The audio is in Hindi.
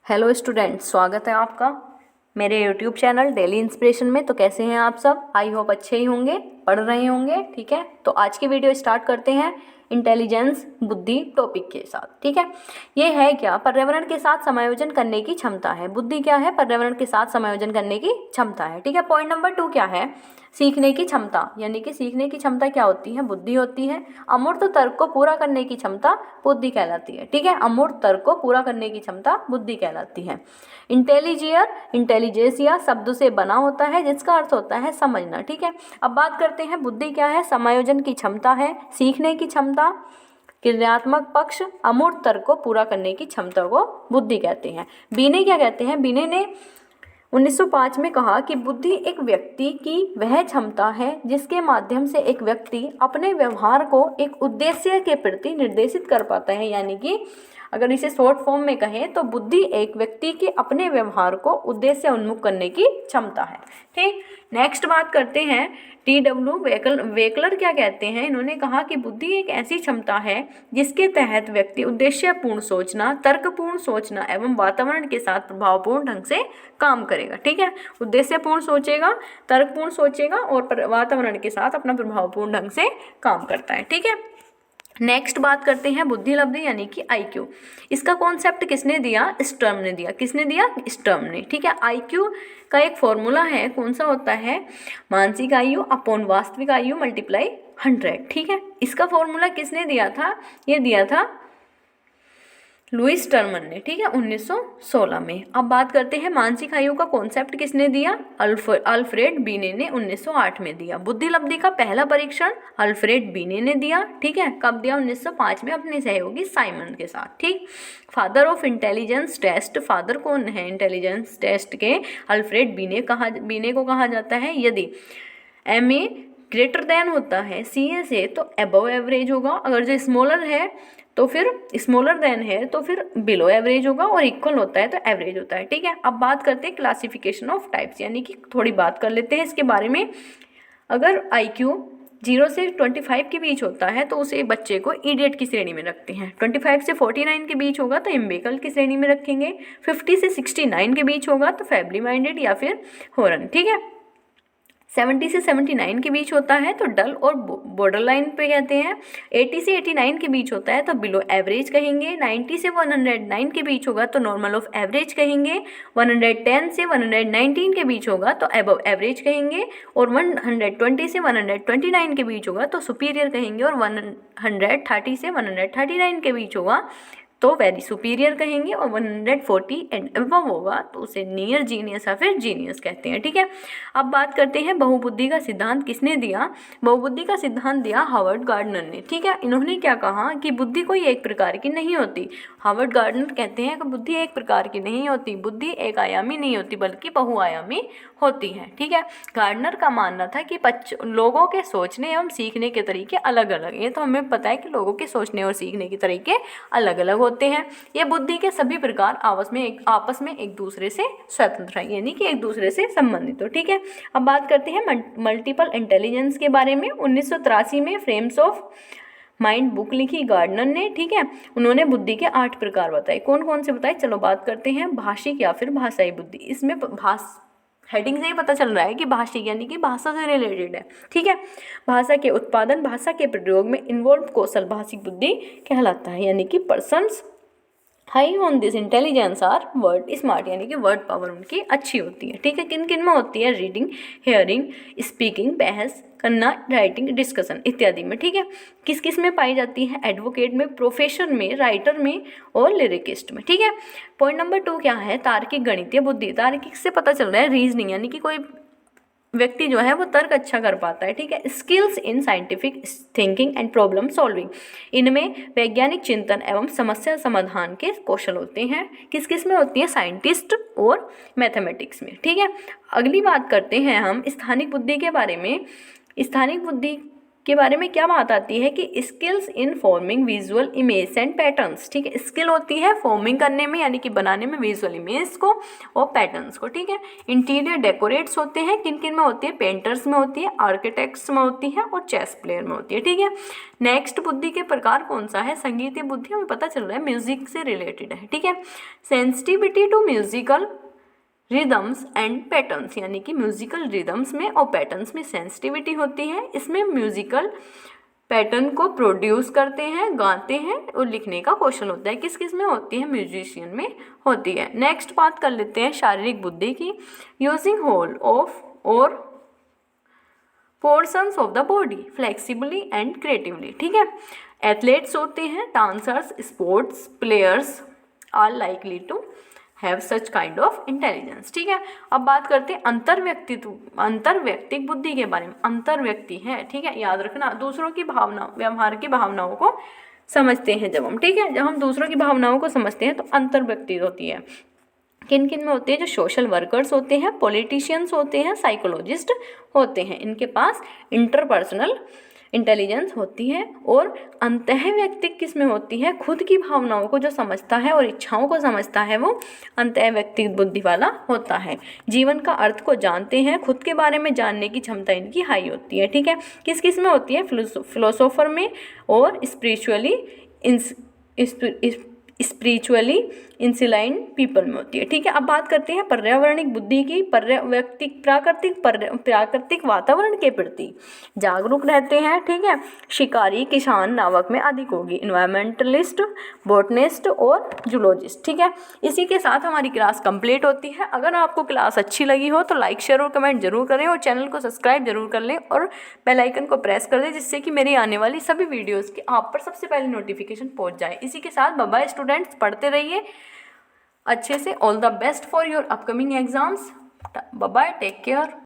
हेलो स्टूडेंट, स्वागत है आपका मेरे यूट्यूब चैनल डेली इंस्पिरेशन में। तो कैसे हैं आप सब? आई होप अच्छे ही होंगे, पढ़ रहे होंगे। ठीक है, तो आज की वीडियो स्टार्ट करते हैं इंटेलिजेंस, बुद्धि टॉपिक के साथ। ठीक है, ये है क्या? पर्यावरण के साथ समायोजन करने की क्षमता है। बुद्धि क्या है? पर्यावरण के साथ समायोजन करने की क्षमता है। ठीक है, पॉइंट नंबर 2 क्या है? सीखने की क्षमता, यानी कि सीखने की क्षमता क्या होती है? बुद्धि होती है। अमूर्त तर्क को पूरा करने की क्षमता बुद्धि कहलाती है। ठीक है, अमूर्त तर्क को पूरा करने की क्षमता बुद्धि कहलाती है। इंटेलिजेंसिया शब्द से बना होता है जिसका अर्थ होता है समझना। ठीक है, अब बात करते हैं बुद्धि क्या है। समायोजन की क्षमता है, सीखने की क्षमता, क्रियात्मक पक्ष, अमूर्त तर्क को पूरा करने की क्षमता को बुद्धि कहते हैं। बीने क्या कहते हैं? बीने ने 1905 में कहा कि बुद्धि एक व्यक्ति की वह क्षमता है जिसके माध्यम से एक व्यक्ति अपने व्यवहार को एक उद्देश्य के प्रति निर्देशित कर पाता है। यानी कि अगर इसे शॉर्ट फॉर्म में कहें तो बुद्धि एक व्यक्ति के अपने व्यवहार को उद्देश्य उन्मुख करने की क्षमता है। ठीक, नेक्स्ट बात करते हैं TW वेकलर क्या कहते हैं? इन्होंने कहा कि बुद्धि एक ऐसी क्षमता है जिसके तहत व्यक्ति उद्देश्यपूर्ण सोचना, तर्कपूर्ण सोचना एवं वातावरण के साथ प्रभावपूर्ण ढंग से काम करेगा। ठीक है, उद्देश्यपूर्ण सोचेगा, तर्कपूर्ण सोचेगा और वातावरण के साथ अपना प्रभावपूर्ण ढंग से काम करता है। ठीक है, नेक्स्ट बात करते हैं बुद्धि लब्धि यानी कि IQ। इसका कॉन्सेप्ट किसने दिया? स्टर्म ने दिया। किसने दिया? स्टर्म ने। ठीक है, IQ का एक फॉर्मूला है, कौन सा होता है? मानसिक आयु अपॉन वास्तविक आयु मल्टीप्लाई 100। ठीक है, इसका फॉर्मूला किसने दिया था? ये दिया था लुईस स्टर्मन ने। ठीक है, 1916 में। अब बात करते हैं मानसिक आयु का कॉन्सेप्ट किसने दिया? अल्फ्रेड बीने ने 1908 में दिया। बुद्धि लब्धि का पहला परीक्षण अल्फ्रेड बीने ने दिया। ठीक है, कब दिया? 1905 में अपने सहयोगी साइमन के साथ। ठीक, father of intelligence test, father कौन है इंटेलिजेंस टेस्ट के? अल्फ्रेड बीने को कहा जाता है। यदि MA ग्रेटर देन होता है CA से तो अबव एवरेज होगा, अगर जो स्मॉलर है तो फिर स्मॉलर देन है तो फिर बिलो एवरेज होगा, और इक्वल होता है तो एवरेज होता है। ठीक है, अब बात करते हैं क्लासिफिकेशन ऑफ टाइप्स, यानी कि थोड़ी बात कर लेते हैं इसके बारे में। अगर IQ 0 से 25 के बीच होता है तो उसे बच्चे को इडियट की श्रेणी में रखते हैं। 25 से 49 के बीच होगा तो इम्बेकल की श्रेणी में रखेंगे। 50 से 69 के बीच होगा तो फैबली माइंडेड या फिर हॉरन। ठीक है, 70 से 79 के बीच होता है तो डल और बॉर्डर लाइन पे कहते हैं। 80 से 89 के बीच होता है तो बिलो एवरेज कहेंगे। 90 से 109 के बीच होगा तो नॉर्मल ऑफ एवरेज कहेंगे। 110 से 119 के बीच होगा तो अबव एवरेज कहेंगे, और 120 से 129 के बीच होगा तो सुपीरियर कहेंगे, और 130 से 139 के बीच होगा तो वेरी सुपीरियर कहेंगे, और 140 एंड अबव होगा तो उसे नियर जीनियस या फिर जीनियस कहते हैं। ठीक है, अब बात करते हैं बहुबुद्धि का सिद्धांत किसने दिया? बहुबुद्धि का सिद्धांत दिया हार्वर्ड गार्डनर ने। ठीक है, इन्होंने क्या कहा कि बुद्धि कोई एक प्रकार की नहीं होती। हार्वर्ड गार्डनर कहते हैं कि बुद्धि एक प्रकार की नहीं होती, बुद्धि एक आयामी नहीं होती बल्कि बहुआयामी होती है। ठीक है, गार्डनर का मानना था कि लोगों के सोचने एवं सीखने के तरीके अलग अलग, ये तो हमें पता है कि लोगों के सोचने और सीखने के तरीके अलग अलग होते हैं। ये बुद्धि के सभी प्रकार आपस में एक दूसरे से स्वतंत्र है, यानी कि एक दूसरे से संबंधित हो। ठीक है, अब बात करते हैं मल्टीपल इंटेलिजेंस के बारे में। 1983 में फ्रेम्स ऑफ माइंड बुक लिखी गार्डनर ने। ठीक है, उन्होंने बुद्धि के 8 प्रकार बताए। कौन कौन से बताए? चलो बात करते हैं। भाषिक या फिर भाषाई बुद्धि, इसमें हेडिंग से ही पता चल रहा है कि भाषिक यानी कि भाषा से रिलेटेड है। ठीक है, भाषा के उत्पादन, भाषा के प्रयोग में इन्वॉल्व कौशल भाषिक बुद्धि कहलाता है, यानी कि persons high on this intelligence are word smart, यानी कि वर्ड पावर उनकी अच्छी होती है। ठीक है, किन किन में होती है? रीडिंग, हेयरिंग, स्पीकिंग, बहस करना, राइटिंग, डिस्कशन इत्यादि में। ठीक है, किस किस में पाई जाती है? एडवोकेट में, प्रोफेसर में, राइटर में और लिरिकिस्ट में। ठीक है, पॉइंट नंबर 2 क्या है? तार्किक गणितीय बुद्धि। तार्किक से पता चल रहा है रीजनिंग, यानी कि कोई व्यक्ति जो है वो तर्क अच्छा कर पाता है। ठीक है, skills in scientific thinking and problem solving, इनमें वैज्ञानिक चिंतन एवं समस्या समाधान के कौशल होते हैं। किस किस में होती है? साइंटिस्ट और मैथमेटिक्स में। ठीक है, अगली बात करते हैं हम स्थानिक बुद्धि के बारे में। स्थानिक बुद्धि के बारे में क्या बात आती है कि skills in forming visual image and patterns, ठीक है। स्किल होती है फॉर्मिंग करने में यानी कि बनाने में विजुअल इमेज को और पैटर्न्स को, ठीक है। इंटीरियर डेकोरेट्स होते हैं, किन किन में होती है, पेंटर्स में होती है, आर्किटेक्ट्स में होती है और चेस प्लेयर में होती है, ठीक है। नेक्स्ट बुद्धि के प्रकार कौन सा है, संगीतीय बुद्धि, हमें पता चल रहा है म्यूजिक से रिलेटेड है, ठीक है। Sensitivity to musical rhythms and patterns, यानी कि म्यूजिकल रिदम्स में और पैटर्न्स में सेंसिटिविटी होती है। इसमें म्यूजिकल पैटर्न को प्रोड्यूस करते हैं, गाते हैं और लिखने का कौशल होता है। किस किस में होती है, म्यूजिशियन में होती है। नेक्स्ट बात कर लेते हैं शारीरिक बुद्धि की, using whole of or portions of the body flexibly and creatively, ठीक है। एथलीट्स होते हैं, dancers, sports players are likely to have such kind of intelligence, ठीक है। अब बात करते हैं अंतर्व्यक्तिक बुद्धि के बारे में। अंतर्व्यक्ति है, ठीक है, याद रखना, दूसरों की भावना, व्यवहार की भावनाओं को समझते हैं जब हम, ठीक है। जब हम दूसरों की भावनाओं को समझते हैं तो अंतर्व्यक्ति होती है। किन किन में होती है, जो सोशल वर्कर्स होते हैं, पॉलिटिशियंस होते हैं, साइकोलॉजिस्ट होते हैं, इनके पास इंटरपर्सनल इंटेलिजेंस होती है। और अंतःव्यक्तिक किस में होती है, खुद की भावनाओं को जो समझता है और इच्छाओं को समझता है वो अंतःव्यक्तिक बुद्धि वाला होता है। जीवन का अर्थ को जानते हैं, खुद के बारे में जानने की क्षमता इनकी हाई होती है, ठीक है। किस किस में होती है, फिलोसोफर में और स्पिरिचुअली इंक्लाइंड पीपल में होती है, ठीक है। अब बात करते हैं पर्यावरणिक बुद्धि की। प्राकृतिक वातावरण के प्रति जागरूक रहते हैं, ठीक है। शिकारी, किसान, नावक में अधिक होगी, इन्वायरमेंटलिस्ट, बॉटनिस्ट और जूलॉजिस्ट, ठीक है। इसी के साथ हमारी क्लास कंप्लीट होती है। अगर आपको क्लास अच्छी लगी हो तो लाइक, शेयर और कमेंट जरूर करें और चैनल को सब्सक्राइब जरूर कर लें और बेल आइकन को प्रेस कर दें, जिससे कि मेरी आने वाली सभी वीडियोज़ की आप पर सबसे पहले नोटिफिकेशन पहुंच जाए। इसी के साथ बाय बाय स्टूडेंट्स, पढ़ते रहिए अच्छे से। All the best for your upcoming exams. Bye bye, take care.